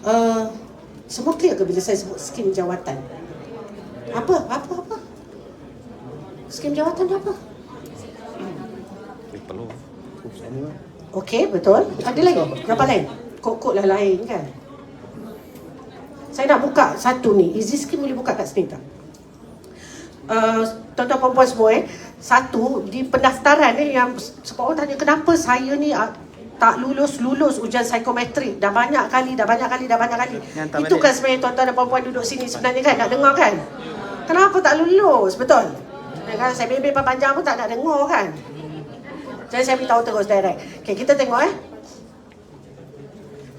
Uh, Semua clear ke bila saya sebut skim jawatan? Apa? Skim jawatan apa? Okey, betul. Ada lagi? Berapa lain? Kok lah lain kan? Saya nak buka satu ni. Easy Scheme boleh buka kat sini tak? Tuan-tuan perempuan semua satu, di pendaftaran yang sebab orang tanya kenapa saya ni tak lulus ujian psikometrik. Dah banyak kali. Itu kan sebenarnya tuan-tuan dan perempuan duduk sini sebenarnya kan nak dengar kan? Kenapa tak lulus? Betul? Kan saya bebel panjang pun tak nak dengar kan? Jadi saya beritahu terus direct. Okay, kita tengok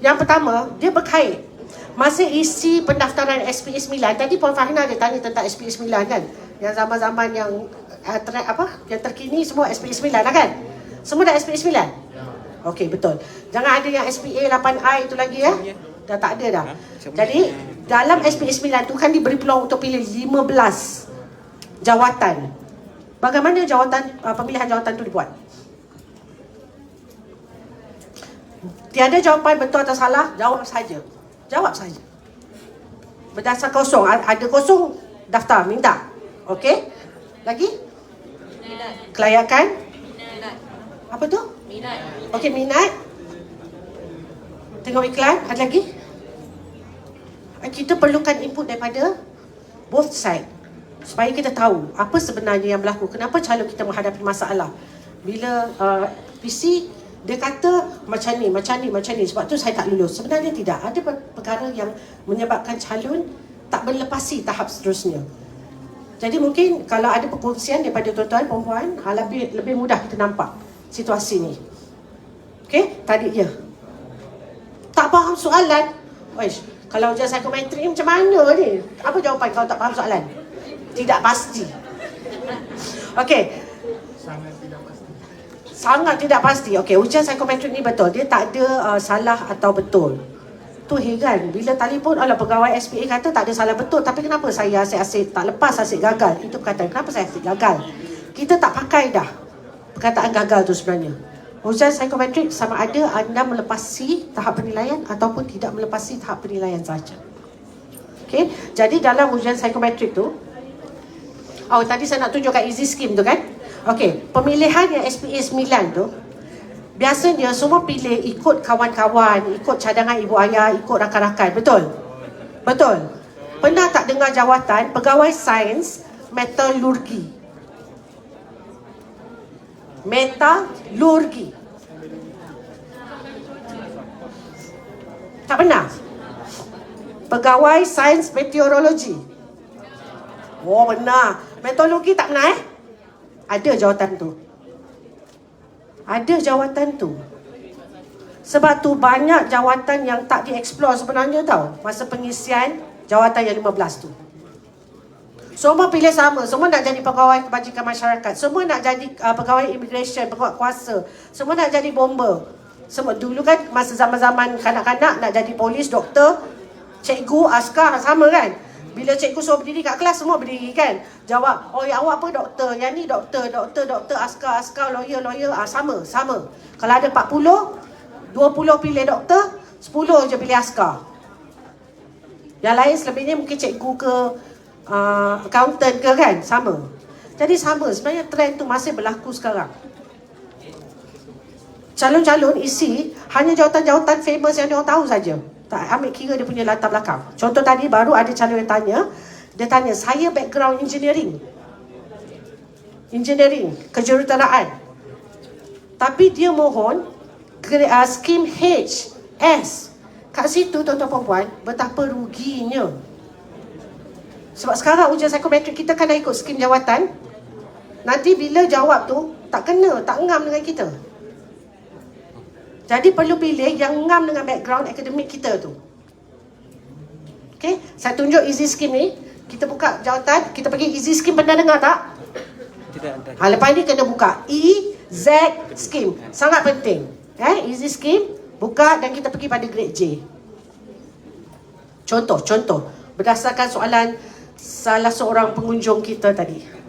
Yang pertama, dia berkait. Masa isi pendaftaran SPE 9, tadi Puan Fahina dia tanya tentang SPE 9 kan? Yang zaman-zaman yang yang terkini semua SPE 9 lah kan? Semua dah SPE 9? Okey, betul. Jangan ada yang SPA 8I itu lagi Dah tak ada dah. Jadi, dalam SPA 9 tu kan diberi peluang untuk pilih 15 jawatan. Bagaimana pemilihan jawatan tu dibuat? Tiada jawapan betul atau salah, jawab saja. Berdasar kosong, ada kosong, daftar, minta. Okey? Lagi? Minat. Kelayakan? Minat. Apa tu? Minat. Okey, minat. Tengok iklan, ada lagi? Kita perlukan input daripada both side supaya kita tahu apa sebenarnya yang berlaku. Kenapa calon kita menghadapi masalah. Bila PC dia kata macam ni, sebab tu saya tak lulus. Sebenarnya tidak. Ada perkara yang menyebabkan calon tak melepasi tahap seterusnya. Jadi mungkin kalau ada perkongsian daripada tuan-tuan perempuan, lebih mudah kita nampak situasi ni. Okey, tadi dia tak faham soalan. Wesh, kalau ujian psikometrik ni macam mana ni? Apa jawapan kalau tak faham soalan? Tidak pasti. Okey. Sangat tidak pasti. Okey, ujian psikometrik ni betul. Dia tak ada salah atau betul. Tu heran. Bila telefon, pegawai SPA kata tak ada salah betul. Tapi kenapa saya asyik tak lepas, asyik gagal? Itu perkataan. Kenapa saya asyik gagal? Kita tak pakai dah perkataan gagal tu sebenarnya. Ujian psikometrik sama ada anda melepasi tahap penilaian ataupun tidak melepasi tahap penilaian saja. Okey, jadi dalam ujian psikometrik tu, tadi saya nak tunjukkan easy scheme tu kan. Okey, pemilihan yang SPA 9 tu, biasanya semua pilih ikut kawan-kawan, ikut cadangan ibu ayah, ikut rakan-rakan. Betul? Betul. Pernah tak dengar jawatan pegawai sains metalurgi? Metalurgi. Tak pernah? Pegawai sains meteorologi. Oh, benar. Meteorologi tak pernah Ada jawatan tu. Sebab tu banyak jawatan yang tak dieksplor sebenarnya tau. Masa pengisian jawatan yang 15 tu. Semua pilih sama. Semua nak jadi pegawai kebajikan masyarakat. Semua nak jadi pegawai immigration, penguat kuasa. Semua nak jadi bomber. Semua dulu kan masa zaman-zaman kanak-kanak nak jadi polis, doktor, cikgu, askar, sama kan? Bila cikgu suruh berdiri kat kelas, semua berdiri kan? Jawab, yang awak apa doktor? Yang ni doktor, askar, lawyer, sama. Kalau ada 40, 20 pilih doktor, 10 je pilih askar. Yang lain selebihnya mungkin cikgu ke, accountant ke kan? Sama. Jadi sama, sebenarnya trend tu masih berlaku sekarang. Calon-calon isi hanya jawatan-jawatan famous yang diorang tahu saja. Tak ambil kira dia punya latar belakang. Contoh tadi baru ada calon yang tanya. Dia tanya, saya background engineering, kejuruteraan. Tapi dia mohon skim HS. Kat situ tuan-tuan perempuan, betapa ruginya. Sebab sekarang ujian psikometrik kita kan dah ikut skim jawatan. Nanti bila jawab tu, tak kena, tak ngam dengan kita. Jadi perlu pilih yang ngam dengan background akademik kita tu. Okey, saya tunjuk easy scheme ni. Kita buka jawatan, kita pergi easy scheme, pernah dengar tak? Tidak. Lepas ni kena buka EZ scheme. Sangat penting. Easy scheme, buka dan kita pergi pada grade J. Contoh berdasarkan soalan salah seorang pengunjung kita tadi.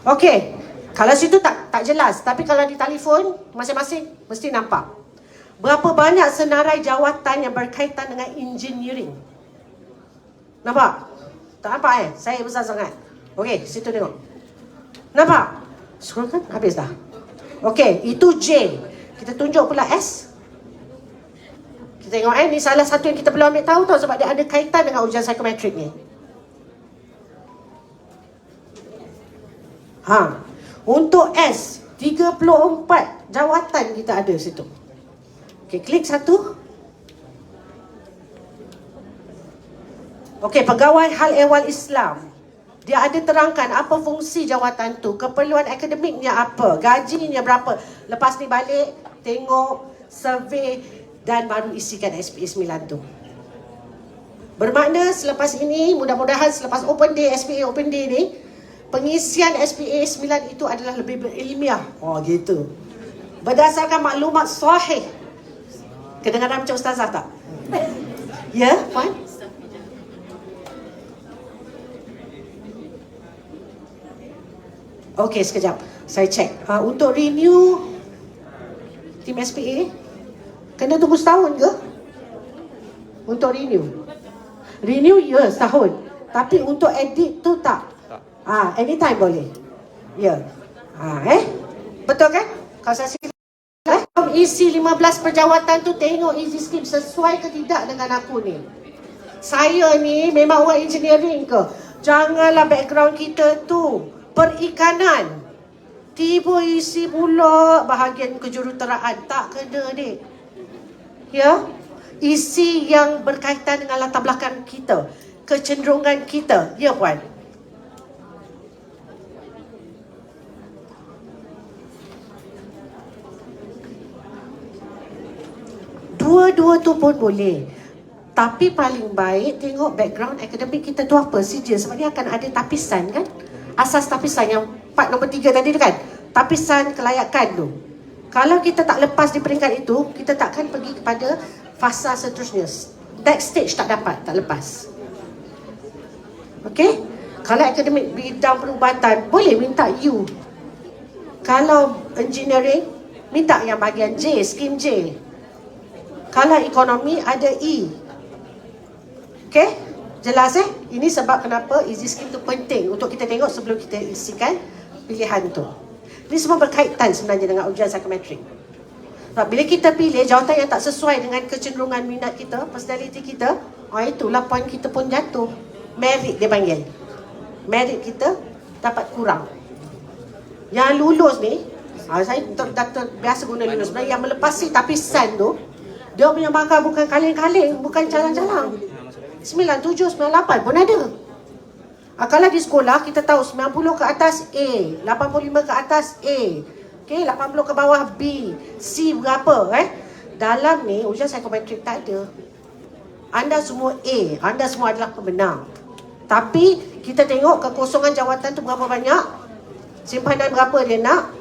Okey. Kalau situ tak jelas, tapi kalau di telefon masing-masing mesti nampak. Berapa banyak senarai jawatan yang berkaitan dengan engineering? Nampak? Tak nampak Saya besar sangat. Okey, situ tengok. Nampak? Scroll kan? Habis dah. Okey, itu J. Kita tunjuk pula S. Kita tengok ni salah satu yang kita perlu ambil tahu tau, sebab dia ada kaitan dengan ujian psikometrik ni. Untuk S, 34 jawatan kita ada situ. Okey, klik satu. Okey, pegawai hal ehwal Islam. Dia ada terangkan apa fungsi jawatan tu, keperluan akademiknya apa, gajinya berapa. Lepas ni balik, tengok survey dan baru isikan SPA 9 tu. Bermakna selepas ini, mudah-mudahan selepas Open Day, SPA Open Day ni, pengisian SPA 9 itu adalah lebih berilmiah. Gitu. Berdasarkan maklumat sahih. Kedengaran macam ustazah tak? Ya, Puan? Okey, sekejap. Saya cek. Untuk renew tim SPA, kena tunggu setahun ke? Untuk renew. Renew, ya, setahun. Tapi untuk edit tu tak. Anytime boleh. Ya. Betul kan? Kalau saya isi 15 perjawatan tu, tengok easy scheme sesuai ke tidak dengan aku ni. Saya ni memang orang engineering ke? Janganlah background kita tu perikanan. Tiba isi pula bahagian kejuruteraan. Tak kena, dek. Ya? Isi yang berkaitan dengan latar belakang kita, kecenderungan kita. Ya, Puan? Dua-dua tu pun boleh. Tapi paling baik tengok background akademik kita tu apa saja. Sebab dia akan ada tapisan kan. Asas tapisan yang part nombor 3 tadi tu kan. Tapisan kelayakan tu. Kalau kita tak lepas di peringkat itu, kita takkan pergi kepada fasa seterusnya. Next stage tak dapat, tak lepas. Okey? Kalau akademik bidang perubatan, boleh minta U. Kalau engineering, minta yang bahagian J, skim J. Kalau ekonomi ada E. Okey? Jelas Ini sebab kenapa easy scheme tu penting untuk kita tengok sebelum kita isikan pilihan tu. Ini semua berkaitan sebenarnya dengan ujian psikometrik. Bila kita pilih jawatan yang tak sesuai dengan kecenderungan minat kita, personality kita, itulah poin kita pun jatuh. Merit dia panggil. Merit kita dapat kurang. Yang lulus ni, saya doktor biasa guna lulus. Sebenarnya yang melepasi tapisan tu, dia punya markah bukan kaleng-kaleng, bukan calang-calang. 97, 98 pun ada. Kalau di sekolah, kita tahu 90 ke atas A, 85 ke atas A, okay, 80 ke bawah B, C berapa Dalam ni, ujian psikometrik tak ada. Anda semua A, anda semua adalah pemenang. Tapi, kita tengok kekosongan jawatan tu berapa banyak, simpanan berapa dia nak,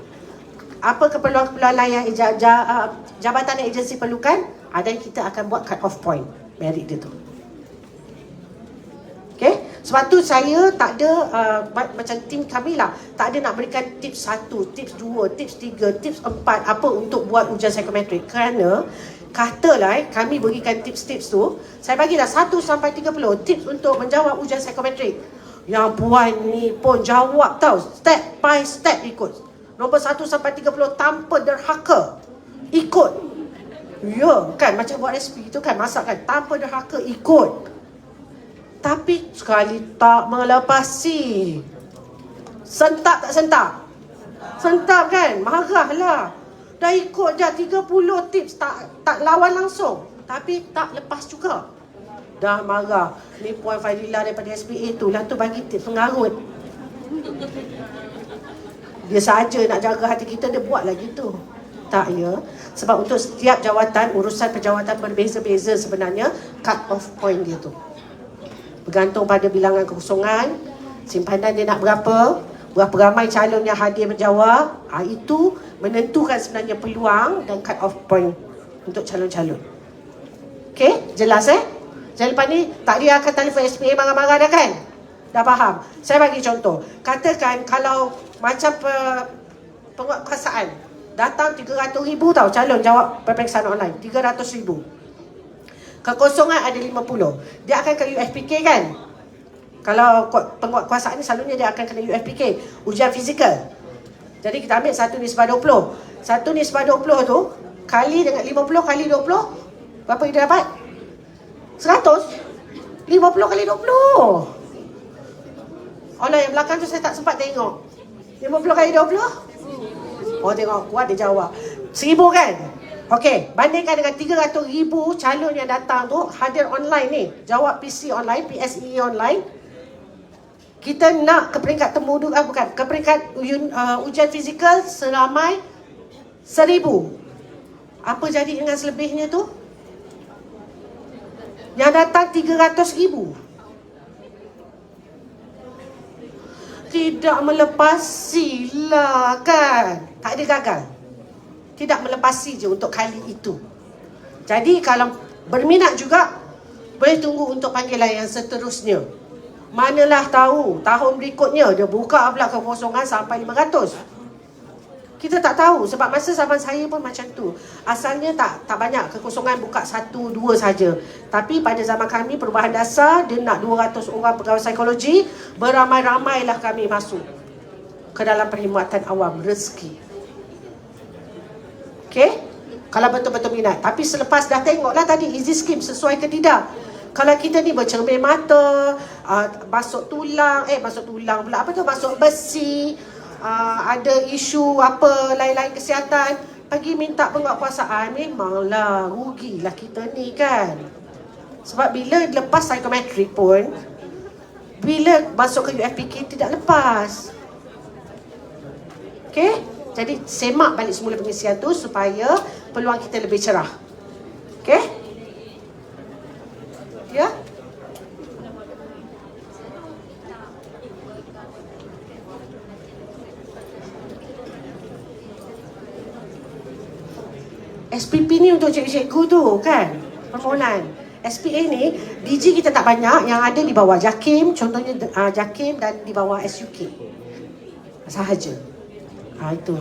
apa keperluan-keperluan lain yang jabatan dan agensi perlukan, dan kita akan buat cut off point merit dia tu. Okay? Sebab tu saya tak ada macam tim kami lah, tak ada nak berikan tips 1, tips 2, tips 3, tips 4 apa untuk buat ujian psikometrik. Kerana katalah kami berikan tips-tips tu, saya bagilah 1 sampai 30 tips untuk menjawab ujian psikometrik. Yang Puan ni pun jawab tau, step by step ikut. Nombor 1 sampai 30 tanpa derhaka ikut. Ya kan, macam buat resipi tu kan, masak kan, tanpa derhaka ikut. Tapi sekali tak melepasi. Sentak tak sentak? Sentak kan? Marah lah. Dah ikut je 30 tips, tak lawan langsung. Tapi tak lepas juga. Dah marah. Ni Puan Fadila daripada SPA tu lah tu bagi tips pengarut. Dia saja nak jaga hati kita, dia buat lagi tu. Tak ya. Sebab untuk setiap jawatan, urusan pejawatan berbeza-beza sebenarnya cut off point dia tu. Bergantung pada bilangan kekosongan, simpanan dia nak berapa ramai calon yang hadir menjawab. Itu menentukan sebenarnya peluang dan cut off point untuk calon-calon. Okey, jelas Jangan lepas ni tak dia akan telefon SPA marah-marah dah kan? Dah faham? Saya bagi contoh. Katakan kalau macam penguatkuasaan datang 300,000 tau calon jawab peperiksaan online. 300,000. Kekosongan ada 50. Dia akan ke UFPK kan? Kalau penguatkuasaan ni selalunya dia akan kena UFPK, ujian fizikal. Jadi kita ambil 1/20. 1/20 tu kali dengan 50 kali 20, berapa dia dapat? 100. 50 kali 20. Allah yang belakang tu saya tak sempat tengok. 50 kali 20? Oh tengok, kuat dia jawab. 1,000 kan? Okey, bandingkan dengan 300,000 calon yang datang tu hadir online ni, jawab PC online, PSE online. Kita nak ke peringkat ke peringkat ujian fizikal seramai 1,000. Apa jadi dengan selebihnya tu? Yang datang 300,000. Tidak melepasi lah kan? Tak ada gagal. Tidak melepasi je untuk kali itu. Jadi kalau berminat juga, boleh tunggu untuk panggilan yang seterusnya. Manalah tahu tahun berikutnya dia buka pula kekosongan sampai 500. Kita tak tahu sebab masa zaman saya pun macam tu. Asalnya tak banyak, kekosongan buka 1, 2 saja. Tapi pada zaman kami perubahan dasar, dia nak 200 orang pegawai psikologi, beramai-ramailah kami masuk ke dalam perkhidmatan awam rezeki. Okey? Kalau betul-betul minat. Tapi selepas dah tengoklah tadi easy scheme sesuai ke tidak. Kalau kita ni bercermin mata, masuk tulang pula, apa tu, masuk besi, ada isu apa lain-lain kesihatan, pergi minta penguatkuasaan, memanglah rugilah kita ni kan. Sebab bila lepas psikometrik pun, bila masuk ke UFPK tidak lepas. Okey? Jadi semak balik semula pengisian tu supaya peluang kita lebih cerah. Okey? Ya? SPP ni untuk cikgu-cikgu tu kan, permohonan. SPA ni, DG kita tak banyak, yang ada di bawah JAKIM, contohnya JAKIM dan di bawah SUK sahaja. Itu.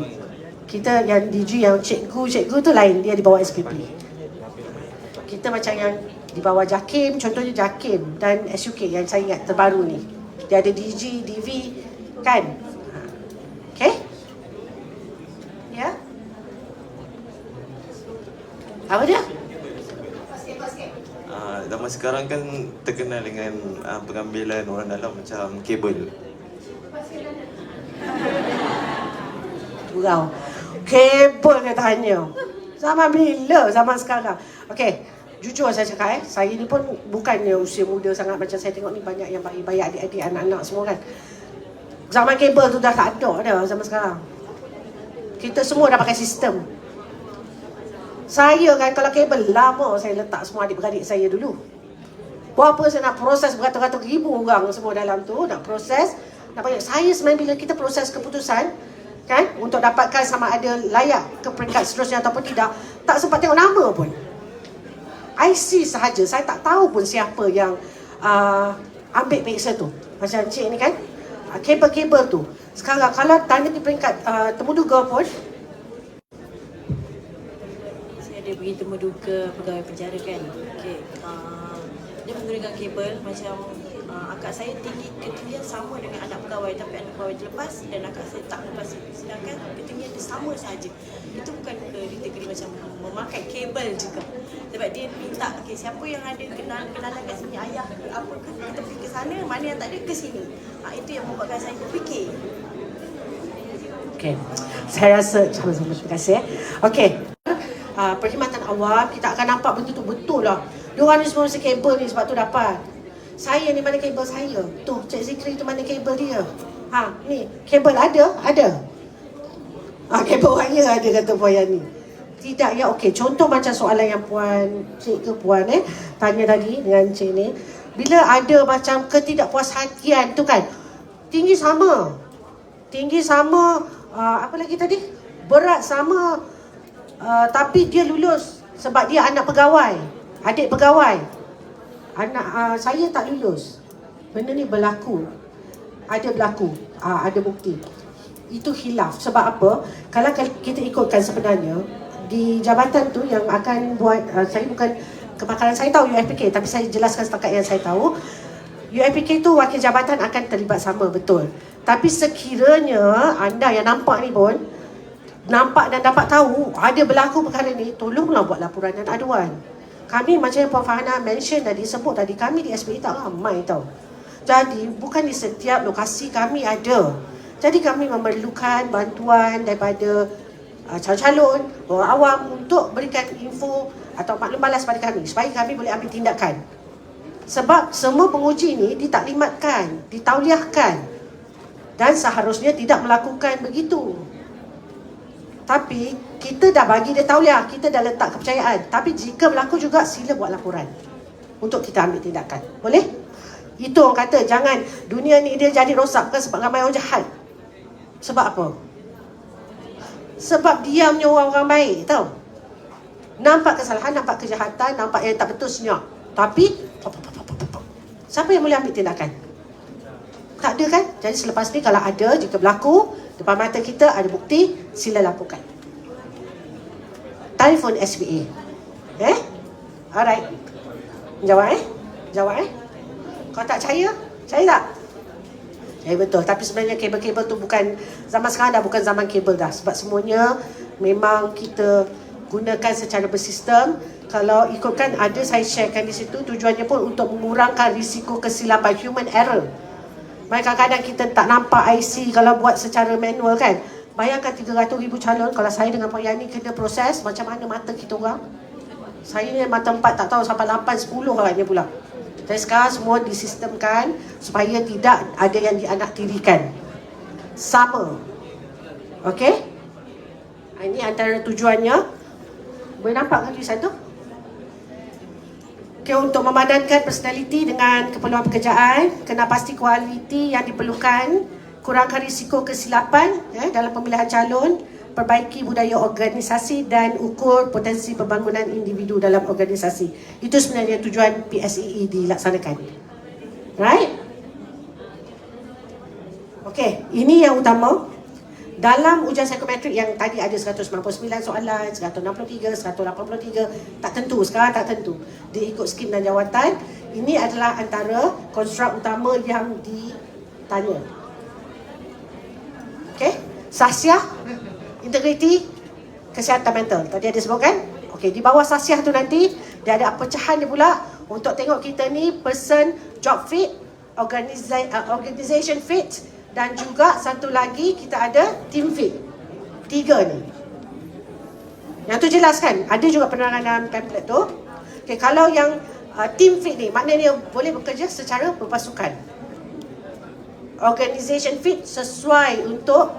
Kita yang DG, yang cikgu-cikgu tu lain, dia di bawah SPP. Kita macam yang di bawah JAKIM, contohnya JAKIM dan SUK yang saya ingat terbaru ni. Dia ada DG, DV kan. Okay? Ya? Apa dia? Zaman sekarang kan terkenal dengan pengambilan orang dalam macam kabel. Gurau. Kabel dia tanya. Zaman bila? Zaman sekarang. Okey, jujur saya cakap saya ni pun bukannya usia muda sangat macam saya tengok ni banyak yang bayi-bayi, adik-adik, anak-anak semua kan. Zaman kabel tu dah tak ada dah zaman sekarang. Kita semua dah pakai sistem. Saya kan kalau kabel lama saya letak semua adik-beradik saya dulu. Berapa saya nak proses beratus-ratus ribu orang semua dalam tu, nak proses, nak banyak. Saya sebenarnya bila kita proses keputusan kan untuk dapatkan sama ada layak ke peringkat seterusnya ataupun tidak, tak sempat tengok nama pun. IC sahaja, saya tak tahu pun siapa yang ambil periksa tu. Macam cik ni kan, kabel-kabel tu. Sekarang kalau tanya di peringkat temuduga pun, Dia pergi temuduga pegawai penjara kan. Okey. Dia menggunakan kabel macam akak saya ketinggian sama dengan anak pegawai, tapi anak pegawai terlepas dan akak saya tak lepas. Sedangkan ketinggian dia sama saja. Itu bukan kategori macam memakai kabel juga. Sebab dia minta siapa yang ada kenalan kat sini, ayah ke apa ke, kita pergi ke sana, mana yang tak ada ke sini. Itu yang membuatkan saya berfikir. okey. Saya rasa sama-sama, terima kasih. Okey. Perkhidmatan awam, kita akan nampak betul lah. Diorang ni semua mesti kabel ni sebab tu dapat. Saya ni mana kabel saya? Tu, Cik Zikri tu mana kabel dia? Ni, kabel ada? Ada. Kabel wire ada kata Puan Yani. Tidak ya, okey. Contoh macam soalan yang Cik ke Puan tanya tadi dengan Cik ni. Bila ada macam ketidakpuashatian tu kan, tinggi sama. Apa lagi tadi? Berat sama. Tapi dia lulus sebab dia anak pegawai, adik pegawai. Anak saya tak lulus. Benda ni berlaku. ada berlaku, ada bukti. Itu khilaf. Sebab apa? Kalau kita ikutkan sebenarnya di jabatan tu yang akan buat, saya bukan kebakaran saya tahu UFPK, tapi saya jelaskan setakat yang saya tahu. UFPK tu wakil jabatan akan terlibat sama, betul. Tapi sekiranya anda yang nampak ni pun nampak dan dapat tahu ada berlaku perkara ni, tolonglah buat laporan dan aduan. Kami macam yang Puan Farhana mention tadi, sebut tadi, kami di SPA tak ramai tau. Jadi bukan di setiap lokasi kami ada. Jadi kami memerlukan bantuan daripada calon-calon, orang awam untuk berikan info atau maklum balas pada kami supaya kami boleh ambil tindakan. Sebab semua penguji ni ditaklimatkan, ditauliahkan dan seharusnya tidak melakukan begitu. Tapi kita dah bagi dia tauliah, kita dah letak kepercayaan. Tapi jika berlaku juga, sila buat laporan untuk kita ambil tindakan. Boleh? Itu orang kata, jangan dunia ni dia jadi rosak bukan sebab ramai orang jahat. Sebab apa? Sebab diamnya orang-orang baik, tahu. Nampak kesalahan, nampak kejahatan, nampak yang tak betul, senyap. Tapi siapa yang boleh ambil tindakan? Tak ada kan? Jadi selepas ni kalau ada, jika berlaku depan mata kita ada bukti, sila laporkan. Telefon SPA. Alright. Jawab Jawab Kau tak percaya? Percaya tak? Betul. Tapi sebenarnya kabel-kabel tu bukan, zaman sekarang dah bukan zaman kabel dah. Sebab semuanya memang kita gunakan secara bersistem. Kalau ikutkan, ada saya sharekan di situ, tujuannya pun untuk mengurangkan risiko kesilapan, human error. Kadang-kadang kita tak nampak IC kalau buat secara manual kan. Bayangkan 300,000 calon, kalau saya dengan Puan Yani kena proses, macam mana mata kita orang? Saya ni mata 4 tak tahu sampai 8, 10 agaknya pula. Dan sekarang semua disistemkan supaya tidak ada yang dianaktirikan. Sama. Okey? Ini antara tujuannya. Boleh nampak kan tulisan tu? Okey, untuk memadankan personaliti dengan keperluan pekerjaan, kena pasti kualiti yang diperlukan, kurangkan risiko kesilapan dalam pemilihan calon, perbaiki budaya organisasi dan ukur potensi pembangunan individu dalam organisasi. Itu sebenarnya tujuan PSEE dilaksanakan. Right? Okey, ini yang utama. Dalam ujian psikometrik yang tadi ada 199 soalan, 163, 183, tak tentu, sekarang tak tentu. Dia ikut skim dan jawatan. Ini adalah antara konstruk utama yang ditanya. Okey, sahsiah, integriti, kesihatan mental. Tadi ada sebutkan? Okey, di bawah sahsiah tu nanti dia ada pecahan dia pula untuk tengok kita ni person job fit, organization fit, dan juga satu lagi kita ada team fit. 3 ni. Yang tu jelas kan? Ada juga penerangan dalam pamphlet tu. Okey, kalau yang team fit ni maknanya boleh bekerja secara berpasukan. Organization fit sesuai untuk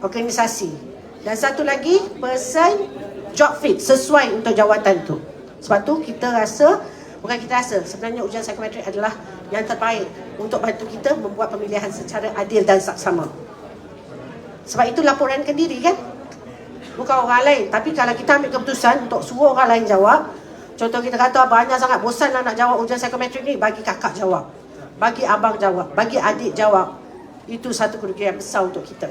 organisasi. Dan satu lagi person job fit sesuai untuk jawatan tu. Sebab tu kita rasa, bukan kita rasa, sebenarnya ujian psikometrik adalah yang terbaik untuk bantu kita membuat pemilihan secara adil dan saksama. Sebab itu laporankan diri kan? Bukan orang lain. Tapi kalau kita ambil keputusan untuk suruh orang lain jawab, contoh kita kata banyak sangat bosan lah nak jawab ujian psikometrik ni, bagi kakak jawab, bagi abang jawab, bagi adik jawab. Itu satu kerugian besar untuk kita.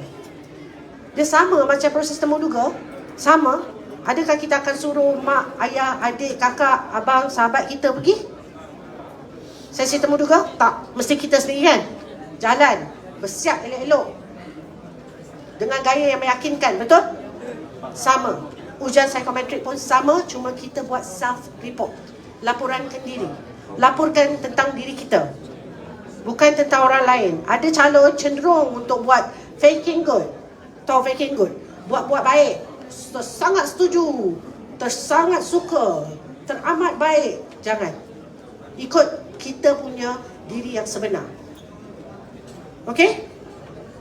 Dia sama macam proses temuduga. Sama. Adakah kita akan suruh mak, ayah, adik, kakak, abang, sahabat kita pergi sesi temuduga? Tak. Mesti kita sendiri kan? Jalan. Bersiap elok-elok. Dengan gaya yang meyakinkan. Betul? Sama. Ujian psikometrik pun sama. Cuma kita buat self-report. Laporankan diri. Laporkan tentang diri kita. Bukan tentang orang lain. Ada calon cenderung untuk buat faking good. Tahu faking good? Buat-buat baik. Sangat setuju. Sangat suka. Teramat baik. Jangan. Ikut kita punya diri yang sebenar. Okey?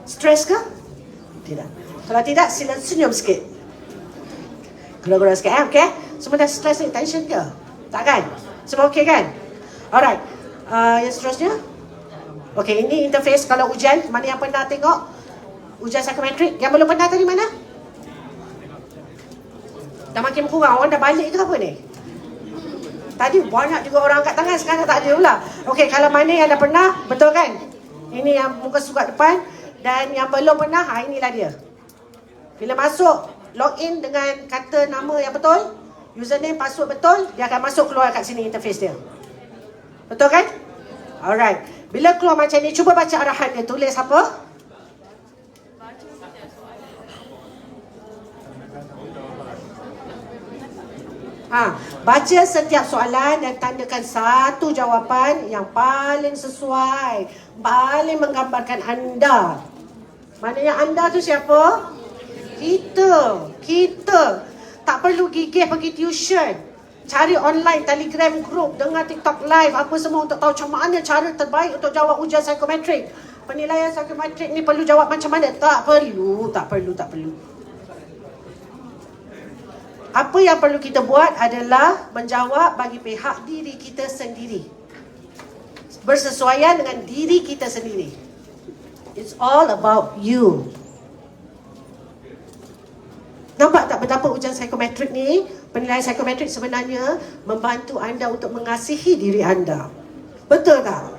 Stres ke? Tidak. Kalau tidak, sila senyum sikit. Gula-gula sikit, okey? Semua dah stres ni, tension ke? Tak kan? Semua okey kan? Alright. Yang seterusnya? Okey, ini interface kalau ujian. Mana yang pernah tengok ujian psikometrik? Yang belum pernah tadi mana? Dah makin kurang. Orang dah balik ke apa ni? Tadi banyak juga orang angkat tangan, sekarang tak ada pula. Okey, kalau mana yang dah pernah, betul kan? Ini yang muka surat depan. Dan yang belum pernah, inilah dia. Bila masuk, login dengan kata nama yang betul, username, password betul, dia akan masuk keluar kat sini interface dia. Betul kan? Alright. Bila keluar macam ni, cuba baca arahan dia. Tulis apa? Baca setiap soalan dan tandakan satu jawapan yang paling sesuai, paling menggambarkan anda. Maknanya anda tu siapa? Kita. Tak perlu gigih pergi tuition. Cari online, Telegram group, dengar TikTok live, apa semua untuk tahu macam mana cara terbaik untuk jawab ujian psikometrik. Penilaian psikometrik ni perlu jawab macam mana? Tak perlu. Apa yang perlu kita buat adalah menjawab bagi pihak diri kita sendiri. Bersesuaian dengan diri kita sendiri. It's all about you. Nampak tak betapa ujian psikometrik ni, penilaian psikometrik sebenarnya membantu anda untuk mengasihi diri anda. Betul tak?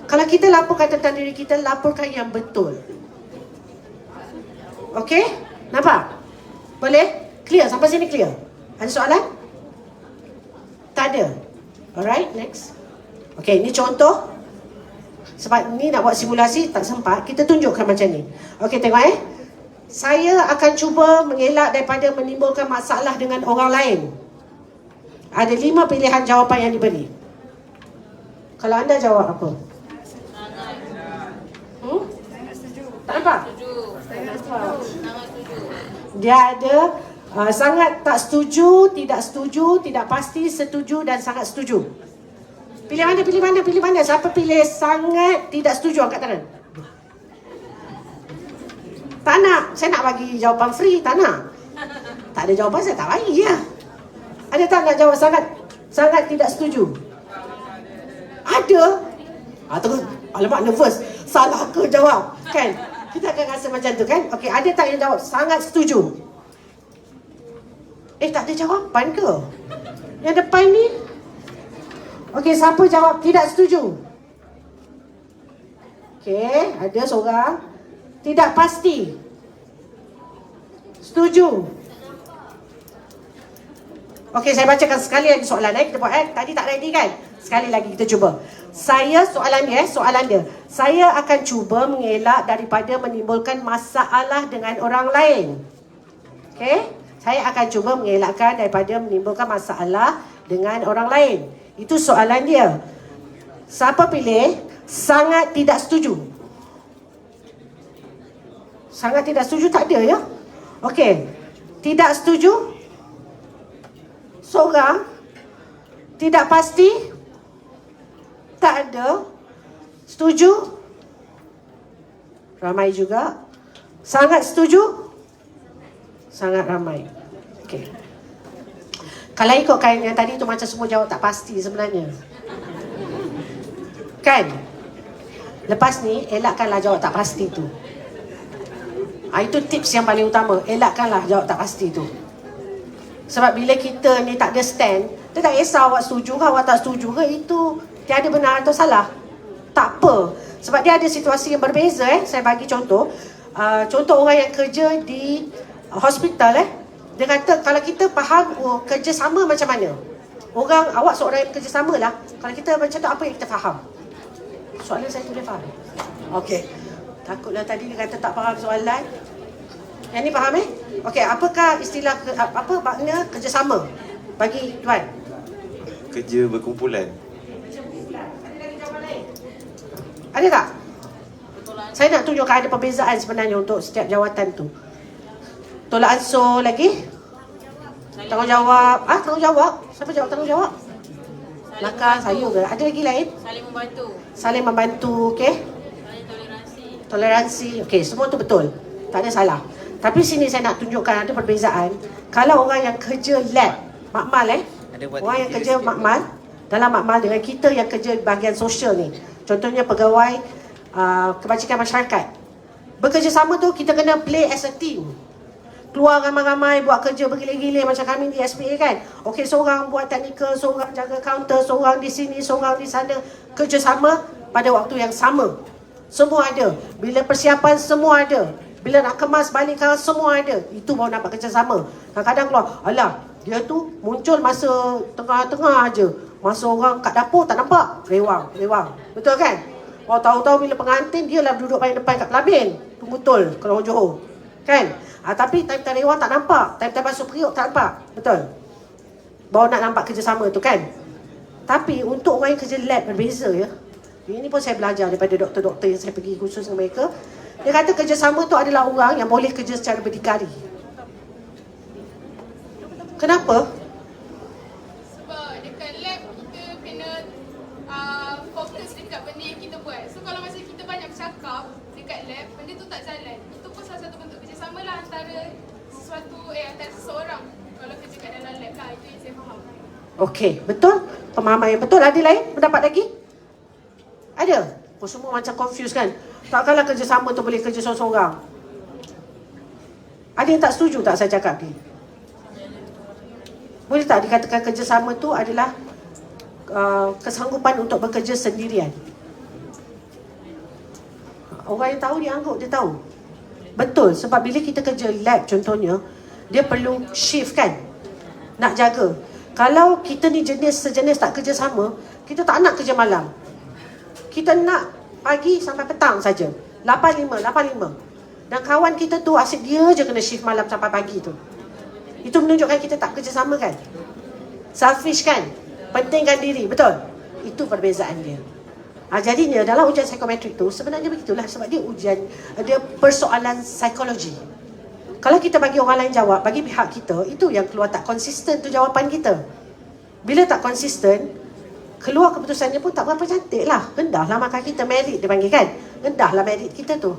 Kalau kita laporkan tentang diri kita, laporkan yang betul. Okey? Nampak? Boleh? Clear? Sampai sini clear? Ada soalan? Tak ada? Alright, next. Okey, ni contoh. Sebab ni nak buat simulasi, tak sempat. Kita tunjukkan macam ni. Okey, tengok Saya akan cuba mengelak daripada menimbulkan masalah dengan orang lain. Ada 5 pilihan jawapan yang diberi. Kalau anda jawab apa? Tak nampak? Dia ada sangat tak setuju, tidak pasti, setuju dan sangat setuju. Pilih mana? Siapa pilih sangat tidak setuju? Angkat tangan. Tak nak. Saya nak bagi jawapan free. Tak nak. Tak ada jawapan, saya tak bagi ya. Ada tak nak jawab sangat tidak setuju? Ada. Terus alamak nervous. Salah ke jawab? Kan? Kita akan rasa macam tu kan? Okey, ada tak yang jawab sangat setuju? Tak ada jawapan ke? Yang depan ni? Okey, siapa jawab tidak setuju? Okey, ada seorang. Tidak pasti. Setuju. Okey, saya bacakan sekali lagi soalan kita buat tadi tak ready kan? Sekali lagi kita cuba. Soalan dia. Saya akan cuba mengelak daripada menimbulkan masalah dengan orang lain. Okey? Saya akan cuba mengelakkan daripada menimbulkan masalah dengan orang lain. Itu soalan dia. Siapa pilih sangat tidak setuju? Sangat tidak setuju tak ada ya? Okey. Tidak setuju? Seorang. Tidak pasti? Tak ada. Setuju? Ramai juga. Sangat setuju? Sangat ramai. Okey. Kalau ikutkan yang tadi tu macam semua jawab tak pasti sebenarnya. Kan? Lepas ni elakkanlah jawab tak pasti tu. Itu tips yang paling utama. Elakkanlah jawab tak pasti tu. Sebab bila kita ni tak ada stand, dia tak kisah awak setuju ke awak tak setuju ke, itu tiada benar atau salah. Tak apa. Sebab dia ada situasi yang berbeza. Saya bagi contoh. Contoh orang yang kerja di hospital dia kata kalau kita faham kerjasama macam mana. Awak seorang yang kerjasama lah. Kalau kita macam tu, apa yang kita faham? Soalan saya tu dia faham. Okey. Takutlah tadi dia kata tak faham soalan. Yang ni faham Okey, apakah istilah apa makna kerjasama bagi tuan? Kerja berkumpulan. Ada tak? Saya nak tunjukkan ada perbezaan sebenarnya untuk setiap jawatan tu. Tolak ansur lagi? Tanggungjawab. Tanggungjawab? Siapa jawab tanggungjawab? Belakang saya ke? Ada lagi lain? Saling membantu, okey? Toleransi. Okey, semua tu betul. Tak ada salah. Tapi sini saya nak tunjukkan ada perbezaan. Kalau orang yang kerja lab, makmal orang yang kerja makmal, dalam makmal dengan kita yang kerja bahagian sosial ni. Contohnya pegawai kebajikan masyarakat. Bekerjasama tu kita kena play as a team. Keluar ramai-ramai buat kerja bergilir-gilir macam kami di SPA kan. Okey, seorang buat teknikal, seorang jaga kaunter, seorang di sini, seorang di sana. Kerjasama pada waktu yang sama. semua ada. Bila persiapan, semua ada. Bila nak kemas balikkan, semua ada. Itu baru nampak kerjasama. Kadang-kadang keluar, alah, dia tu muncul masa tengah-tengah aja. Masa orang kat dapur tak nampak. Rewang. Betul kan? Oh, tahu-tahu bila pengantin, dia lah duduk paling depan kat Pelabin. Tu betul kalau orang Johor. Kan? Tapi time-time rewang tak nampak. Time-time masuk periuk tak nampak. Betul? Baru nak nampak kerjasama tu kan? Tapi untuk orang yang kerja lab berbeza ya. Ini pun saya belajar daripada doktor-doktor yang saya pergi khusus dengan mereka. Dia kata kerjasama tu adalah orang yang boleh kerja secara berdikari. Kenapa? Sebab dekat lab kita kena fokus dekat benda yang kita buat. So kalau macam kita banyak bercakap dekat lab, benda tu tak jalan. Itu pun salah satu bentuk kerjasama lah antara seseorang kalau kerja kat dalam lab lah. Itu yang saya faham. Okey, betul? Pemahaman yang betul. Ada lain pendapat lagi? Ada? Oh, semua macam confused kan? Takkanlah kerjasama tu boleh kerja seorang-seorang. Ada yang tak setuju tak saya cakap ni? Boleh tak dikatakan kerjasama tu adalah kesanggupan untuk bekerja sendirian? Orang yang tahu dia anggap dia tahu. Betul, sebab bila kita kerja lab contohnya, dia perlu shift kan? Nak jaga. Kalau kita ni sejenis tak kerja sama, kita tak nak kerja malam. Kita nak pagi sampai petang saja. 8-5. Dan kawan kita tu asyik dia je kena shift malam sampai pagi tu. Itu menunjukkan kita tak kerja sama kan? Selfish kan? Pentingkan diri, betul? Itu perbezaan dia. Jadinya dalam ujian psikometrik tu sebenarnya begitulah, sebab dia persoalan psikologi. Kalau kita bagi orang lain jawab, bagi pihak kita, itu yang keluar tak konsisten tu jawapan kita. Bila tak konsisten, keluar keputusannya pun tak berapa cantik lah. Rendahlah makan kita, merit dia panggil kan? Rendahlah merit kita tu.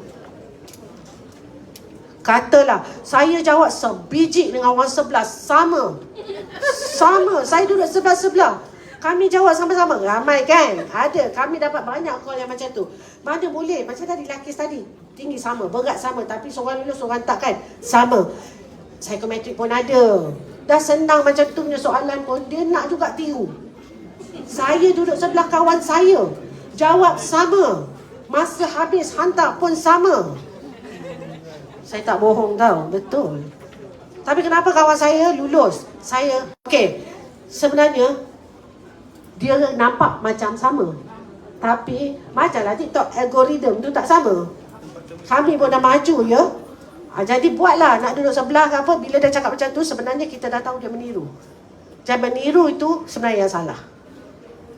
Katalah, saya jawab sebiji dengan orang sebelah, sama. Saya duduk sebelah-sebelah. Kami jawab sama-sama, ramai kan? Ada, kami dapat banyak call yang macam tu. Mana boleh, macam tadi lelaki tadi, tinggi sama, berat sama, tapi seorang lulus, seorang tak kan? Sama. Psikometrik pun ada. Dah senang macam tu punya soalan pun, dia nak juga tiru. Saya duduk sebelah kawan saya, jawab sama. Masa habis hantar pun sama. Saya tak bohong tau, betul. Tapi kenapa kawan saya lulus? Okey, sebenarnya dia nampak macam sama. Tapi macamlah TikTok algoritma tu tak sama. Kami pun dah maju ya. Jadi buatlah nak duduk sebelah ke apa. Bila dia cakap macam tu, sebenarnya kita dah tahu dia meniru. Dan meniru itu sebenarnya yang salah.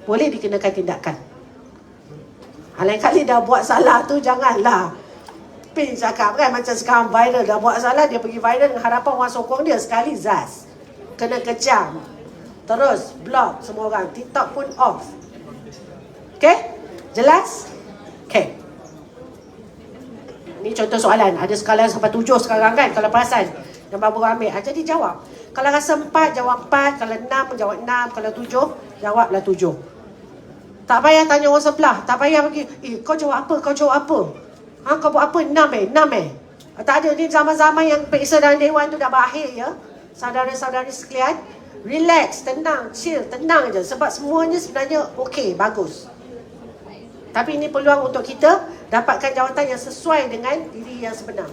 Boleh dikenakan tindakan. Lain kali dah buat salah tu, janganlah Pin cakap kan, macam sekarang viral, dah buat salah, dia pergi viral dengan harapan orang sokong dia. Sekali zas, kena kecam, terus block semua orang, TikTok pun off. Okay? Jelas? Okay. Ni contoh soalan. Ada skala sampai 7 sekarang kan, kalau perasan yang baru ambil. Jadi jawab. Kalau rasa 4, jawab 4. Kalau 6, jawab 6. Kalau 7, jawablah 7. Tak payah tanya orang sebelah. Tak payah pergi, kau jawab apa? Kau jawab apa? Kau buat apa? 6 Tak ada. Ni zaman-zaman yang periksa dalam dewan tu dah berakhir ya. Saudara-saudari sekalian, relax, tenang, chill, tenang je. Sebab semuanya sebenarnya okey, bagus. Tapi ini peluang untuk kita dapatkan jawatan yang sesuai dengan diri yang sebenar.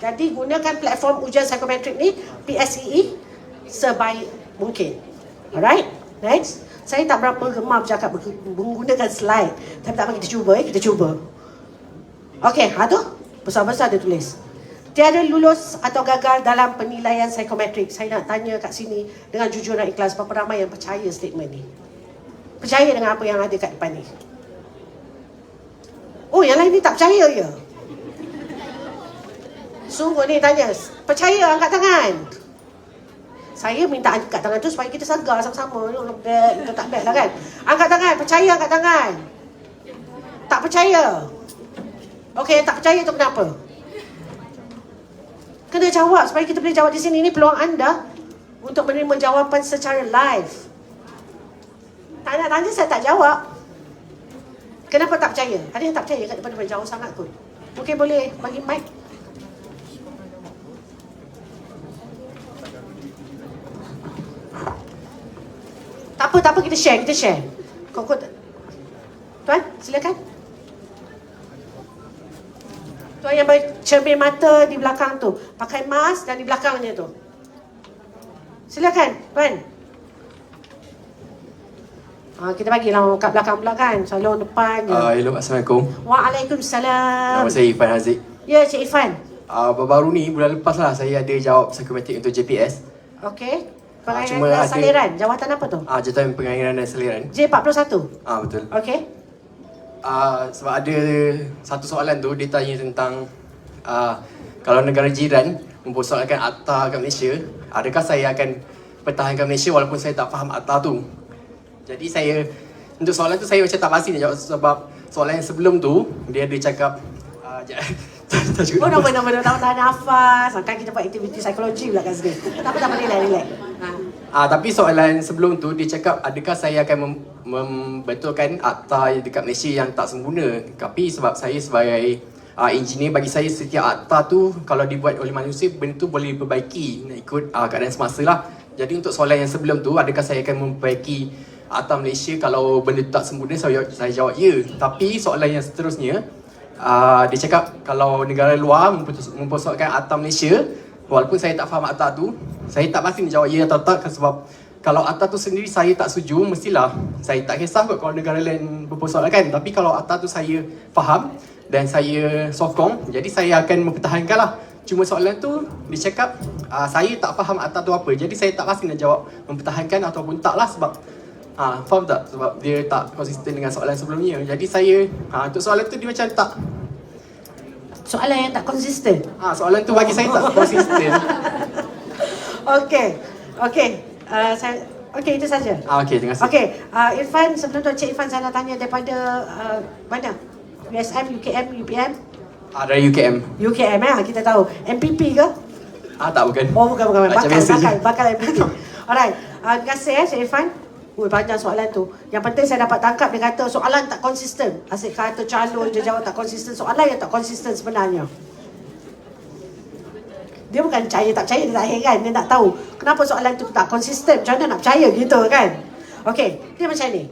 Jadi gunakan platform ujian psikometrik ni, PSEE, sebaik mungkin. Alright, next. Saya tak berapa gemar bercakap menggunakan slide. Tapi tak apa, kita cuba kita cuba. Okey, tu besar-besar dia tulis. Tiada lulus atau gagal dalam penilaian psikometrik. Saya nak tanya kat sini dengan jujur dan ikhlas, berapa ramai yang percaya statement ni? Percaya dengan apa yang ada kat depan ni? Oh, yang lain ni tak percaya ya? Sungguh ni tanya, percaya angkat tangan. Saya minta angkat tangan tu supaya kita segar sama-sama. Kita tak bad lah kan? Angkat tangan, percaya angkat tangan. Tak percaya. Okey, tak percaya tu kenapa? Kena jawab supaya kita boleh jawab di sini. Ini peluang anda untuk menerima jawapan secara live. Tak nak tanya, saya tak jawab. Kenapa tak percaya? Ada yang tak percaya kat depan jauh sangat kot. Mungkin boleh bagi mic. Tak apa, kita share. Kau Tuan, silakan. Tuan yang bercermin mata di belakang tu. Pakai mask dan di belakangnya tu. Silakan, Tuan. Kita bagilah orang kat belakang pula kan. Selalu orang depan je. Hello, Assalamualaikum. Waalaikumsalam. Nama saya Irfan Haziq. Ya, Cik Irfan. Baru-baru ni, bulan lepas lah, saya ada jawab psikometrik untuk JPS. Okey. cuma Pengairan dan ada- saliran. Jawatan apa tu? Jawatan pengairan dan saliran. J41. Betul. Okey. Sebab ada satu soalan tu, dia tanya tentang kalau negara jiran mempersoalkan akta kat Malaysia, adakah saya akan pertahankan Malaysia walaupun saya tak faham akta tu? Jadi saya, untuk soalan tu saya macam tak pasti nak jawab sebab soalan yang sebelum tu, dia ada cakap Oh, nombor tahu tahan nafas. Kan kita buat aktiviti psikologi pula kat sini. Tak apa, relax. Tapi soalan sebelum tu dia cakap adakah saya akan membetulkan akta dekat Malaysia yang tak sempurna. Tapi sebab saya sebagai engineer, bagi saya setiap akta tu kalau dibuat oleh manusia, benda tu boleh diperbaiki nak ikut keadaan semasa lah. Jadi untuk soalan yang sebelum tu, adakah saya akan memperbaiki akta Malaysia kalau benda tu tak sempurna, saya jawab ya. Tapi soalan yang seterusnya, dia cakap kalau negara luar mempersoalkan akta Malaysia, walaupun saya tak faham akta tu, saya tak pasti nak jawab ya atau tak, sebab kalau akta tu sendiri saya tak setuju, mestilah saya tak kisah kot kalau negara lain mempersoalkan. Tapi kalau akta tu saya faham dan saya sokong, jadi saya akan mempertahankan lah. Cuma soalan tu dia cakap saya tak faham akta tu apa, jadi saya tak pasti nak jawab mempertahankan ataupun tak lah, sebab faham tak? Sebab dia tak konsisten dengan soalan sebelumnya. Jadi saya, untuk soalan tu dia macam tak. Soalan yang tak konsisten. Soalan tu bagi saya tak konsisten. Okey. Okey, itu saja. Okey, terima kasih. Okey, Irfan, sebelum tu Cik Irfan saya nak tanya daripada mana? USM, UKM, UPM? Dari UKM. UKM kita tahu. MPP ke? Tak, bukan. Oh, bukan. Macam biasa je. Bakal MPP. Alright, terima kasih Cik Irfan. Panjang soalan tu. Yang penting saya dapat tangkap dia kata soalan tak konsisten. Asyik kata calon je jawab tak konsisten. Soalan yang tak konsisten sebenarnya. Dia bukan percaya tak percaya, dia tak heran. Dia nak tahu kenapa soalan tu tak konsisten. Macam mana nak percaya gitu kan? Okey, dia macam ni.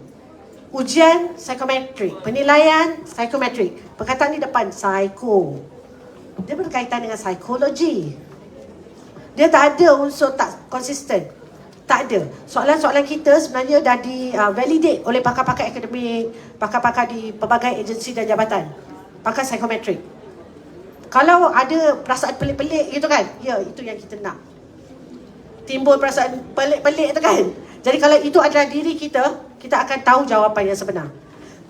Ujian psikometrik, penilaian psikometrik. Perkataan di depan psiko. Dia berkaitan dengan psikologi. Dia tak ada unsur tak konsisten. Tak ada. Soalan-soalan kita sebenarnya dah di-validate oleh pakar-pakar akademik, pakar-pakar di pelbagai agensi dan jabatan. Pakar psikometrik. Kalau ada perasaan pelik-pelik gitu kan, ya itu yang kita nak. Timbul perasaan pelik-pelik tu kan. Jadi kalau itu adalah diri kita, kita akan tahu jawapan yang sebenar.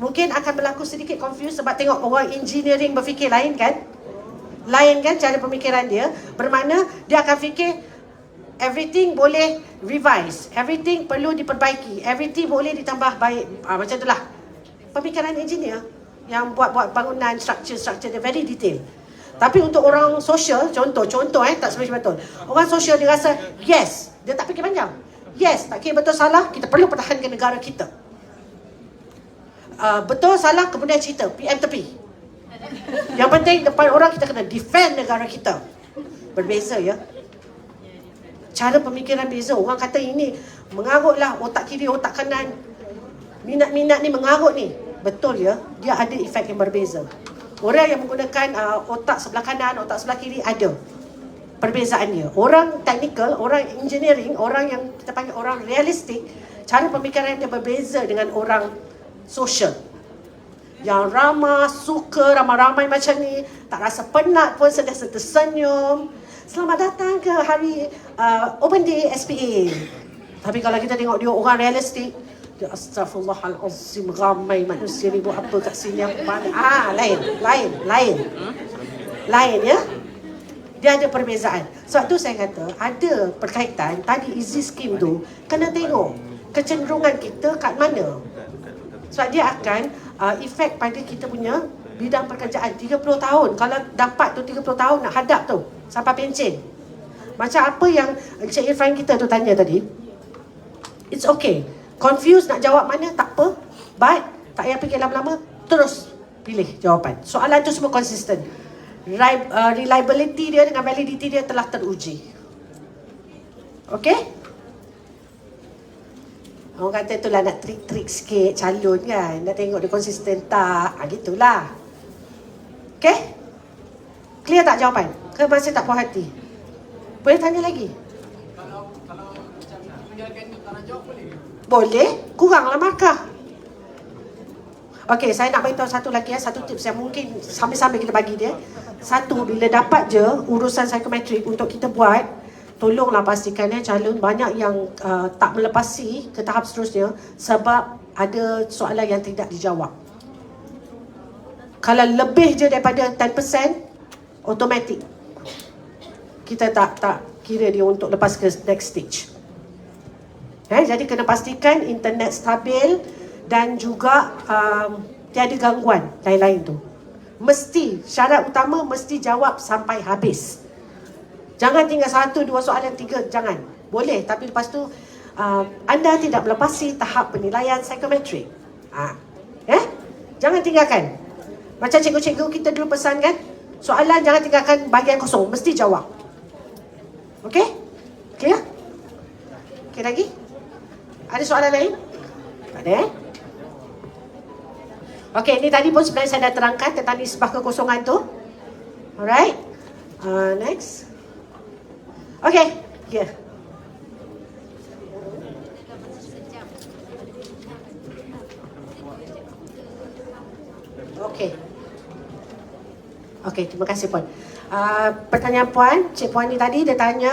Mungkin akan berlaku sedikit confused sebab tengok orang engineering berfikir lain kan. Lain kan cara pemikiran dia. Bermakna dia akan fikir everything boleh revise, everything perlu diperbaiki, everything boleh ditambah baik. Macam itulah pemikiran engineer yang buat bangunan, structure dia very detail. Tapi untuk orang sosial, contoh tak sebenarnya betul. Orang sosial dia rasa yes, dia tak fikir panjang. Yes, tak kira betul salah, kita perlu pertahankan negara kita. Betul salah kemudian cerita, PM tepi. Yang penting depan orang kita kena defend negara kita. Berbeza ya. Cara pemikiran beza. Orang kata ini mengarutlah, otak kiri, otak kanan. Minat-minat ni mengarut ni. Betul ya, dia ada efek yang berbeza. Orang yang menggunakan otak sebelah kanan, otak sebelah kiri ada perbezaannya. Orang teknikal, orang engineering, orang yang kita panggil orang realistik, cara pemikiran dia berbeza dengan orang sosial. Yang ramah, suka ramai-ramai macam ni, tak rasa penat pun, sentiasa tersenyum. Selamat datang ke hari Open Day SPA. Tapi kalau kita tengok dia orang realistik, dia astagfirullahalazim, ramai manusia ni buat apa kat sini, apa mana. Lain ya. Dia ada perbezaan. Sebab tu saya kata ada perkaitan. Tadi easy scheme tu kena tengok kecenderungan kita kat mana. Sebab dia akan efek pada kita punya bidang pekerjaan 30 tahun. Kalau dapat tu 30 tahun nak hadap tu sampai pencen. Macam apa yang Encik Irfan kita tu tanya tadi. It's okay. Confused nak jawab mana tak apa. But tak payah fikir lama-lama, terus pilih jawapan. Soalan tu semua konsisten. Reliability dia dengan validity dia telah teruji. Okay? Orang kata itulah nak trik-trik sikit calon kan. Nak tengok dia konsisten tak. Gitulah. Okay? Clear tak jawapan? Ke masih tak puas hati? Boleh tanya lagi? Boleh, kuranglah markah. Okey, saya nak beritahu satu lagi ya, satu tips yang mungkin sambil-sambil kita bagi dia. Satu, bila dapat je urusan psikometrik untuk kita buat, tolonglah pastikan calon banyak yang tak melepasi ke tahap seterusnya sebab ada soalan yang tidak dijawab. Kalau lebih je daripada 10%, automatik kita tak kira dia untuk lepas ke next stage. Jadi kena pastikan internet stabil dan juga tiada gangguan lain-lain tu. Mesti, syarat utama mesti jawab sampai habis. Jangan tinggal 1, 2 soalan, 3, jangan. Boleh, tapi lepas tu anda tidak melepasi tahap penilaian psikometrik. Jangan tinggalkan. Macam cikgu-cikgu kita dulu pesan kan, soalan jangan tinggalkan bahagian kosong, mesti jawab. Okey? Clear? Okey lagi? Ada soalan lain? Tak ada Okey, ni tadi pun sebenarnya saya dah terangkan tentang nisbah kekosongan tu. Alright. Next. Okey, here. Okey. Okey, terima kasih Puan. Pertanyaan Puan, Cik Puan ni tadi dia tanya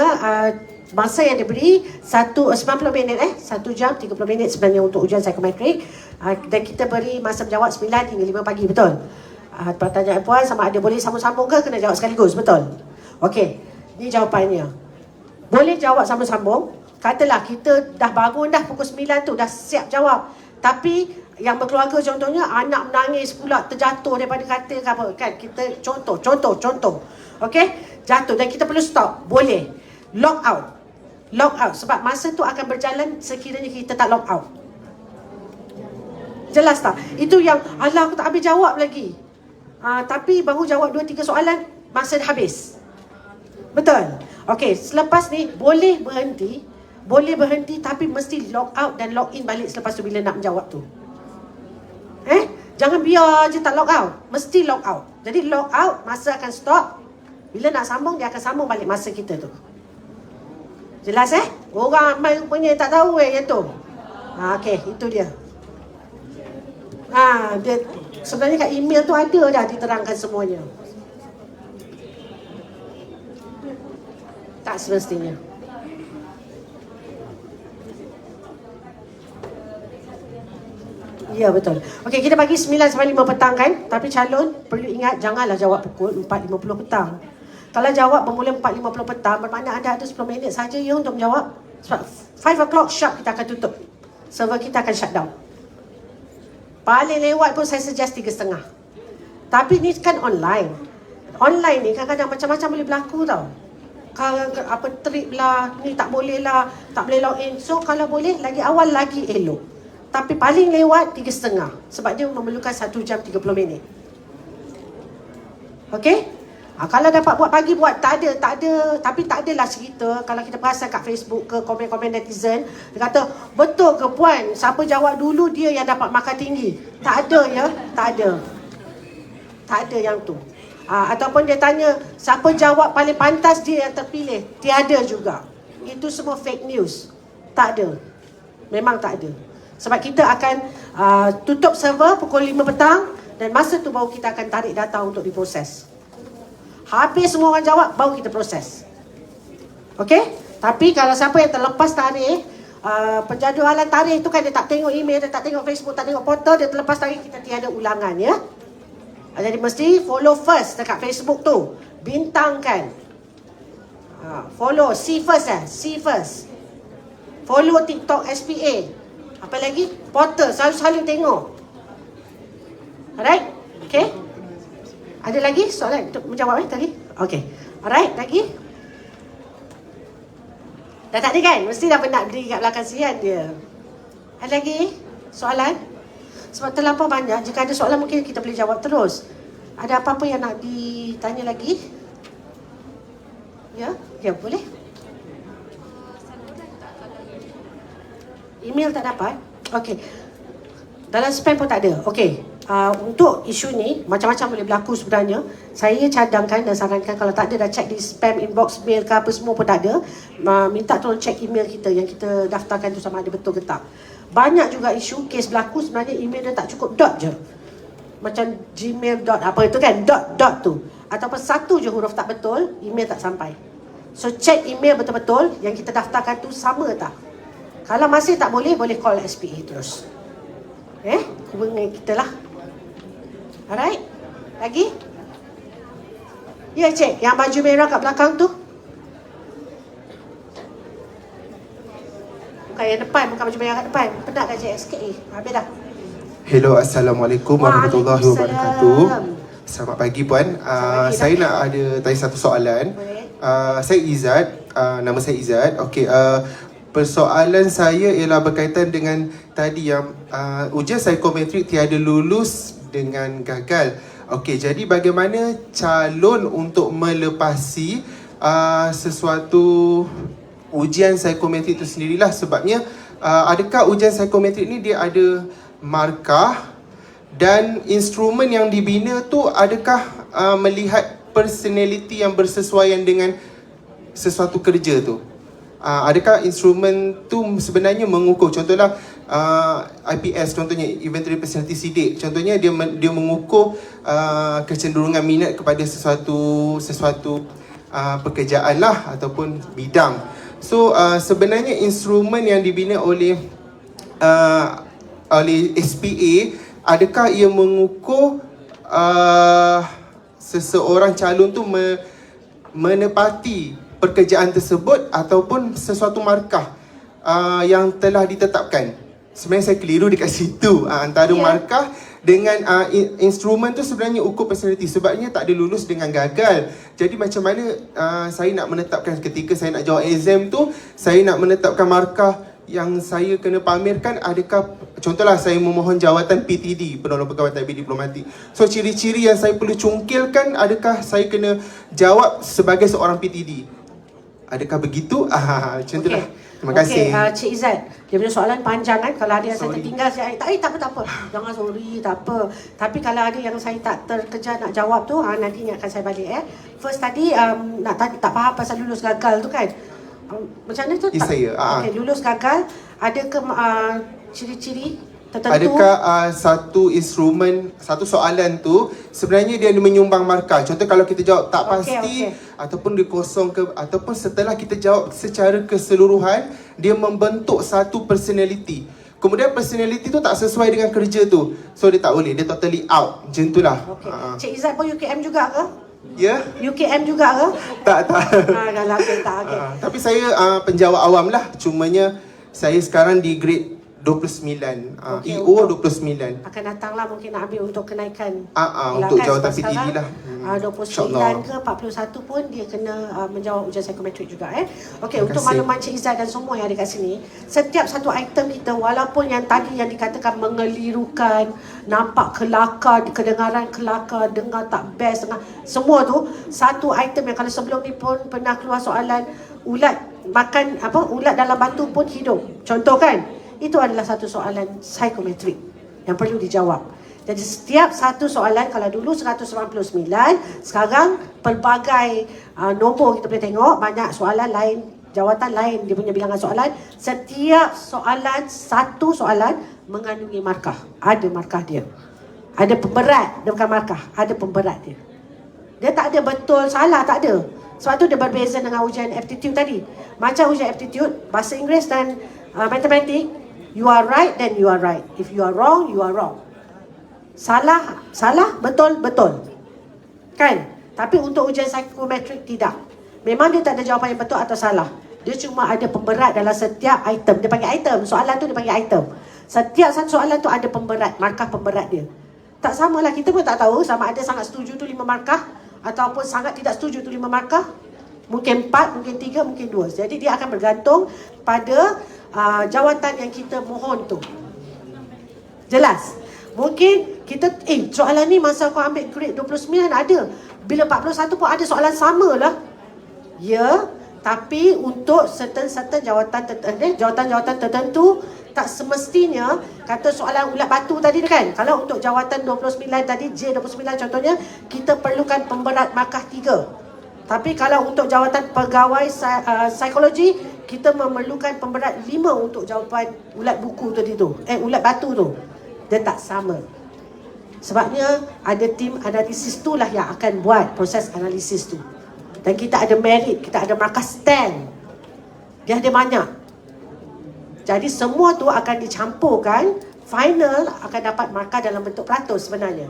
masa yang diberi 90 minit 1 jam 30 minit sebenarnya untuk ujian psikometrik, dan kita beri masa menjawab 9 hingga 5 pagi, betul? Pertanyaan Puan sama ada boleh sambung-sambung ke kena jawab sekaligus, betul? Okey, ni jawapannya. Boleh jawab sambung-sambung. Katalah kita dah bangun dah pukul 9 tu, dah siap jawab. Tapi yang berkeluarga contohnya anak menangis pula, terjatuh daripada katil ke apa kan, kita contoh. Okey, jatuh dan kita perlu stop. Boleh log out sebab masa tu akan berjalan sekiranya kita tak log out. Jelas tak? Itu yang alah aku tak habis jawab lagi. Tapi baru jawab 2-3 soalan, masa dah habis. Betul? Okey, selepas ni boleh berhenti tapi mesti log out dan log in balik selepas tu bila nak menjawab tu. Jangan biar je tak log out. Mesti log out. Jadi log out, masa akan stop. Bila nak sambung, dia akan sambung balik masa kita tu. Jelas Orang ramai punya tak tahu yang tu. Okey, itu dia. Dia sebenarnya kat email tu ada dah diterangkan semuanya. Tak semestinya. Ya, betul. Okey, kita bagi 9 sampai 5 petang kan. Tapi calon perlu ingat janganlah jawab pukul 4.50 petang. Kalau jawab bermula 4.50 petang, bermakna anda ada 10 minit saja ya untuk menjawab. Sebab 5 o'clock sharp kita akan tutup. Server kita akan shut down. Paling lewat pun saya suggest 3.30. Tapi ni kan online. Online ni kadang-kadang macam-macam boleh berlaku tau. Apa trip lah, ni tak boleh lah, tak boleh login. So kalau boleh lagi awal lagi elok. Tapi paling lewat 3.30 sebab dia memerlukan 1 jam 30 minit. Okey? Kalau dapat buat pagi buat, tak ada. Tapi tak adalah cerita kalau kita perasan kat Facebook ke komen-komen netizen, dia kata, betul ke Puan, siapa jawab dulu dia yang dapat markah tinggi. Tak ada ya, tak ada yang tu. Ataupun dia tanya, siapa jawab paling pantas dia yang terpilih. Tiada juga. Itu semua fake news. Tak ada. Memang tak ada. Sebab kita akan tutup server pukul 5 petang dan masa tu baru kita akan tarik data untuk diproses. Habis semua orang jawab, baru kita proses. Okey? Tapi kalau siapa yang terlepas tarikh, penjadualan tarikh tu kan dia tak tengok email, dia tak tengok Facebook, tak tengok portal, dia terlepas tarikh, kita tiada ulangan ya. Jadi mesti follow first dekat Facebook tu. Bintangkan. Follow, see first. Follow TikTok SPA. Apa lagi? Portal, selalu tengok. Alright? Okay? Ada lagi soalan untuk menjawab tadi? Okay. Alright, lagi? Dah tak ada kan? Mesti dah penat berdiri kat belakang sian dia. Ada lagi soalan? Sebab terlampau banyak. Jika ada soalan mungkin kita boleh jawab terus. Ada apa-apa yang nak ditanya lagi? Ya? Ya, boleh. Email tak dapat? Okey. Dalam spam pun tak ada. Okey. untuk isu ni macam-macam boleh berlaku sebenarnya. Saya cadangkan dan sarankan kalau tak ada dah check di spam inbox mail ke apa semua pun tak ada, minta tolong check email kita yang kita daftarkan tu sama ada betul ke tak. Banyak juga isu kes berlaku sebenarnya email dia tak cukup dot je. Macam gmail dot apa itu kan, dot tu. Ataupun satu je huruf tak betul, email tak sampai. So check email betul-betul yang kita daftarkan tu sama tak. Kalau masih tak boleh call SPA terus. Hubungi kita lah. Alright? Lagi? Ya cik, yang baju merah kat belakang tu. Bukan yang depan, bukan baju merah kat depan. Penat dah cik SKA. Habis dah. Hello, Assalamualaikum warahmatullahi wabarakatuh. Waalaikumsalam. Selamat pagi Puan. pagi, Saya nak ada tanya satu soalan. Boleh. Saya Izzat, nama saya Izzat. Okey, persoalan saya ialah berkaitan dengan tadi yang ujian psikometrik tiada lulus dengan gagal. Okey, jadi bagaimana calon untuk melepasi sesuatu ujian psikometrik itu sendirilah, sebabnya adakah ujian psikometrik ni dia ada markah dan instrumen yang dibina tu adakah melihat personality yang bersesuaian dengan sesuatu kerja tu? Adakah instrumen tu sebenarnya mengukur, contohlah IPS contohnya, Inventory Personality Sidik, contohnya dia mengukur kecenderungan minat kepada sesuatu pekerjaan lah ataupun bidang. So sebenarnya instrumen yang dibina oleh SPA, adakah ia mengukur seseorang calon tu menepati pekerjaan tersebut ataupun sesuatu markah yang telah ditetapkan? Sebenarnya saya keliru dekat situ, antara markah dengan instrumen tu sebenarnya ukur personality, sebabnya tak ada lulus dengan gagal. Jadi macam mana saya nak menetapkan ketika saya nak jawab exam tu, saya nak menetapkan markah yang saya kena pamerkan? Adakah contohlah saya memohon jawatan PTD, penolong pegawai tadbir diplomatik. So ciri-ciri yang saya perlu cungkilkan, adakah saya kena jawab sebagai seorang PTD? Adakah begitu? Macam tu lah. Terima kasih. Cik Izzat, dia punya soalan panjang kan. Kalau ada yang saya tertinggal, saya tak apa. Jangan sorry, tak apa. Tapi kalau ada yang saya tak terkejar nak jawab tu, nanti ingatkan saya balik. First tadi, tak faham pasal lulus gagal tu kan. Macam mana tu? Saya. Okay, lulus gagal, ada ke ciri-ciri tertentu? Adakah satu instrumen, satu soalan tu sebenarnya dia menyumbang markah? Contoh kalau kita jawab tak pasti, ataupun dia kosong ke, ataupun setelah kita jawab secara keseluruhan, dia membentuk satu personality. Kemudian personality tu tak sesuai dengan kerja tu, so dia tak boleh, dia totally out. Macam tu lah. Cik Izzat pun UKM juga ke? Ya? UKM juga ke? Tak. Kalau tak. Tapi saya penjawat awam lah. Cumanya saya sekarang di grade 29, EO 29. Akan datanglah mungkin nak ambil untuk kenaikan. Untuk jawatan PTD lah. 29 ke 41 pun dia kena menjawab ujian psikometrik juga. Okey, untuk makluman Cik Izzat dan semua yang ada kat sini, setiap satu item kita, walaupun yang tadi yang dikatakan mengelirukan, nampak kelakar, kedengaran kelakar, dengar tak best, semua tu satu item yang kalau sebelum ni pun pernah keluar soalan ulat makan ulat dalam batu pun hidup. Contoh kan? Itu adalah satu soalan psikometrik yang perlu dijawab. Jadi setiap satu soalan, kalau dulu 199, sekarang pelbagai nombor kita boleh tengok, banyak soalan lain, jawatan lain, dia punya bilangan soalan. Setiap soalan, satu soalan mengandungi markah. Ada markah dia. Ada pemberat, dia bukan markah, ada pemberat dia. Dia tak ada betul salah, tak ada. Sebab tu dia berbeza dengan ujian aptitude tadi. Macam ujian aptitude, bahasa Inggeris dan matematik, you are right, then you are right. If you are wrong, you are wrong. Salah, betul. Kan? Tapi untuk ujian psikometrik tidak. Memang dia tak ada jawapan yang betul atau salah. Dia cuma ada pemberat dalam setiap item. Dia panggil item. Soalan tu dia panggil item. Setiap satu soalan tu ada pemberat, markah pemberat dia. Tak samalah, kita pun tak tahu sama ada sangat setuju tu 5 markah ataupun sangat tidak setuju tu 5 markah. Mungkin 4, mungkin 3, mungkin 2. Jadi dia akan bergantung pada jawatan yang kita mohon tu. Jelas? Mungkin kita, soalan ni masa kau ambil grade 29 ada. Bila 41 pun ada soalan sama lah. Ya, tapi untuk certain jawatan tertentu, tak semestinya kata soalan ulat batu tadi tu kan. Kalau untuk jawatan 29 tadi, J29 contohnya, kita perlukan pemberat markah 3. Tapi kalau untuk jawatan pegawai psikologi, kita memerlukan pemberat 5 untuk jawapan ulat buku tadi tu. Ulat batu tu. Dia tak sama. Sebabnya ada tim analisis tu lah yang akan buat proses analisis tu. Dan kita ada merit, kita ada markah stand. Dia ada banyak. Jadi semua tu akan dicampurkan, final akan dapat markah dalam bentuk peratus sebenarnya.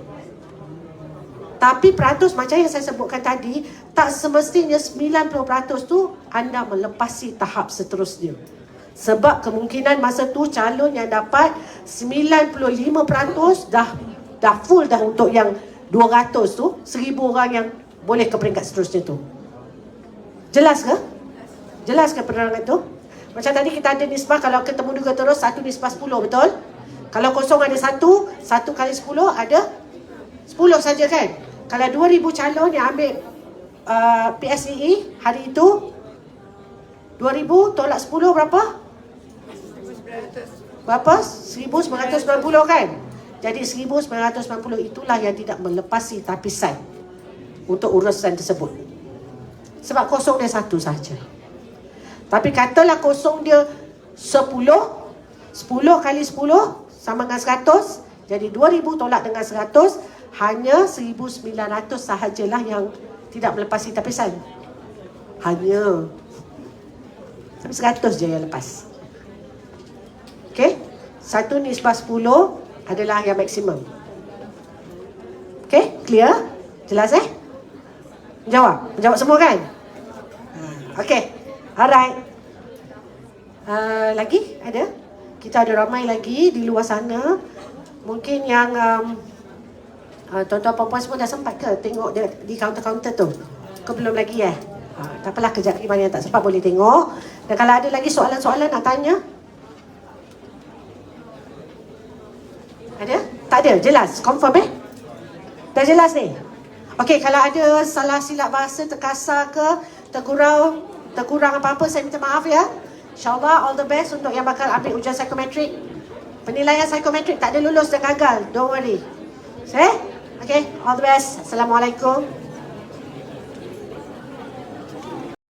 Tapi peratus macam yang saya sebutkan tadi, tak semestinya 90% tu anda melepasi tahap seterusnya. Sebab kemungkinan masa tu calon yang dapat 95% dah full dah untuk yang 200 tu, 1000 orang yang boleh ke peringkat seterusnya tu. Jelas ke? Jelas ke penerangan tu? Macam tadi kita ada nisbah, kalau ketemu juga terus 1 nisbah 10, betul? Kalau kosong ada 1 kali 10 ada 10 saja kan? Kalau 2000 calon yang ambil PSEE hari itu, 2000 tolak 10 berapa? Berapa? 1990 kan? Jadi 1990 itulah yang tidak melepasi tapisan untuk urusan tersebut. Sebab kosong dia 1 saja. Tapi katalah kosong dia 10 kali 10 sama dengan 100. Jadi 2000 tolak dengan 100, hanya 1900 sahajalah yang tidak melepasi tapisan. Hanya. Tapi 100 je yang lepas. Okey? 1 nisbah 10 adalah yang maksimum. Okey? Clear? Jelas Jawab? Jawab semua kan? Okey. Alright. Lagi? Ada? Kita ada ramai lagi di luar sana. Mungkin yang tuan-tuan perempuan semua dah sempat ke tengok di kaunter-kaunter tu? Ke belum lagi tak apalah, kejap lagi mana yang tak sempat boleh tengok. Dan kalau ada lagi soalan-soalan nak tanya? Ada? Tak ada? Jelas? Confirm Dah jelas ni? Okey, kalau ada salah silap bahasa, terkasar ke, terkurang apa-apa, saya minta maaf ya. InsyaAllah all the best untuk yang bakal ambil ujian psikometrik. Penilaian psikometrik tak ada lulus dan gagal. Don't worry. Okay? All the best. Assalamualaikum.